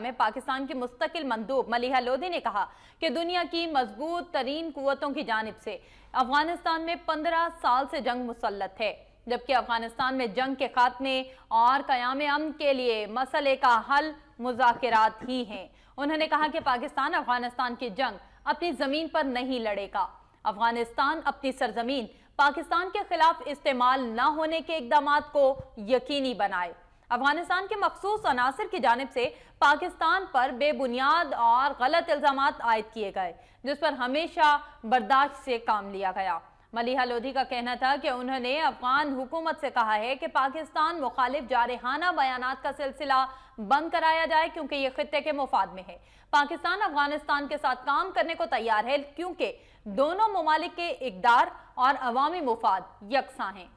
में पाकिस्तान की मुस्तकिल मंदूब मलिहा लोधी ने कहा कि दुनिया की मजबूत तरीन कुव्वतों की जानिब से अफगानिस्तान में 15 साल से जंग मुसल्लत है, जबकि अफगानिस्तान में जंग के खात्मे और क़याम अमन के लिए मसले का हल मुज़ाकरात ही हैं। उन्होंने कहा कि पाकिस्तान अफगानिस्तान की जंग अपनी जमीन पर नहीं लड़ेगा। अफगानिस्तान अपनी सरजमीन पाकिस्तान के खिलाफ इस्तेमाल न होने के इकदाम को यकीनी बनाए। अफगानिस्तान के मखसूस अनासर की जानिब से पाकिस्तान पर बेबुनियाद और गलत इल्जामात आयद किए गए, जिस पर हमेशा बर्दाश्त से काम लिया गया। मलिहा लोधी का कहना था कि उन्होंने अफगान हुकूमत से कहा है कि पाकिस्तान मुखालिफ जारहाना बयानात का सिलसिला बंद कराया जाए, क्योंकि ये खित्ते के मुफाद में है। पाकिस्तान अफगानिस्तान के साथ काम करने को तैयार है, क्योंकि दोनों ममालिक के इक़दार और अवामी मुफाद यकसा हैं।